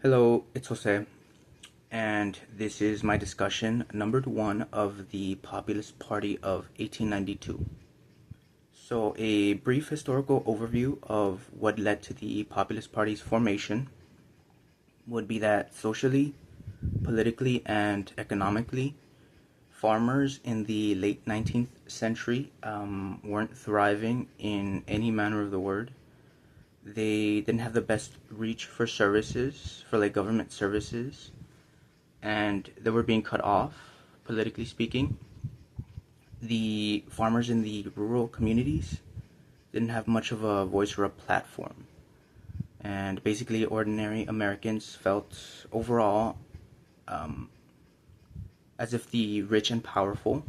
Hello, it's Jose, and this is my discussion number one of the Populist Party of 1892. So, a brief historical overview of what led to the Populist Party's formation would be that socially, politically, and economically, farmers in the late 19th century weren't thriving in any manner of the word. They didn't have the best reach for services, for like government services, and they were being cut off, politically speaking. The farmers in the rural communities didn't have much of a voice or a platform. And basically, ordinary Americans felt overall as if the rich and powerful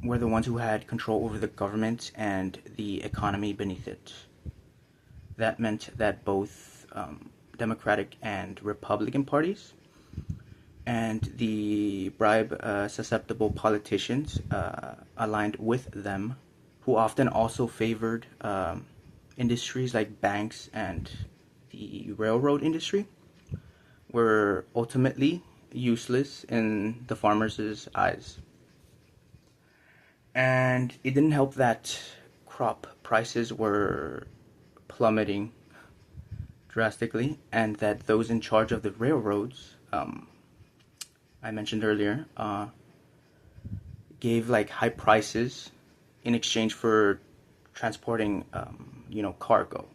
were the ones who had control over the government and the economy beneath it. That meant that both Democratic and Republican parties and the bribe-susceptible politicians aligned with them, who often also favored industries like banks and the railroad industry, were ultimately useless in the farmers' eyes. And it didn't help that crop prices were plummeting drastically, and that those in charge of the railroads, I mentioned earlier, gave like high prices in exchange for transporting, cargo,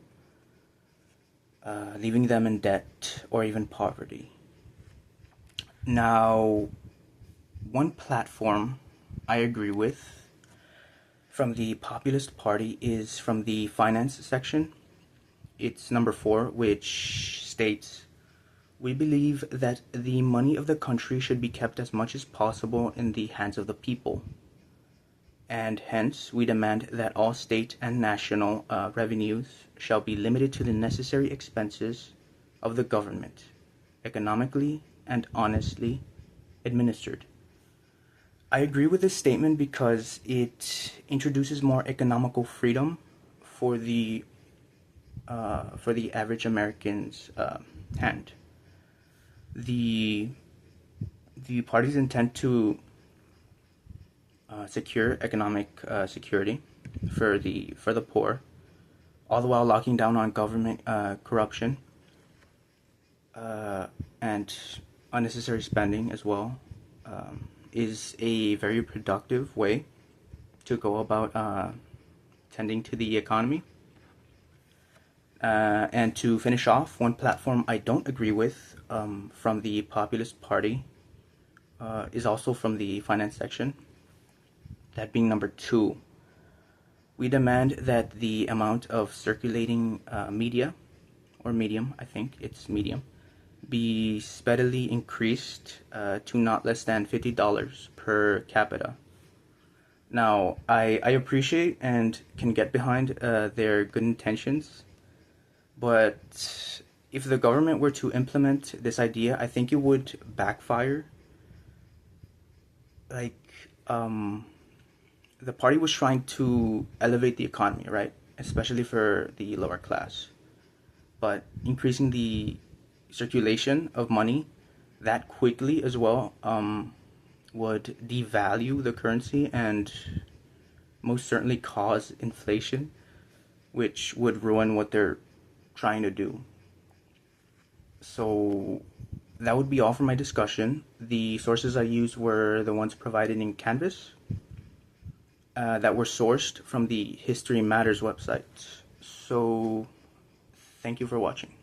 leaving them in debt or even poverty. Now, one platform I agree with from the Populist Party is from the finance section. It's number 4, which states, "We believe that the money of the country should be kept as much as possible in the hands of the people, and hence we demand that all state and national revenues shall be limited to the necessary expenses of the government, economically and honestly administered." I agree with this statement because it introduces more economical freedom for the average American's hand. The parties intend to secure economic security for the poor, all the while locking down on government corruption and unnecessary spending as well. Is a very productive way to go about tending to the economy. And to finish off, one platform I don't agree with from the Populist Party is also from the finance section, that being number 2. We demand that the amount of circulating media, or medium, I think it's medium, be steadily increased to not less than $50 per capita. Now, I appreciate and can get behind their good intentions, but if the government were to implement this idea, I think it would backfire. Like, the party was trying to elevate the economy, right? Especially for the lower class. But increasing the circulation of money that quickly as well would devalue the currency and most certainly cause inflation, which would ruin what they're trying to do. So that would be all for my discussion. The sources I used were the ones provided in Canvas that were sourced from the History Matters website. So thank you for watching.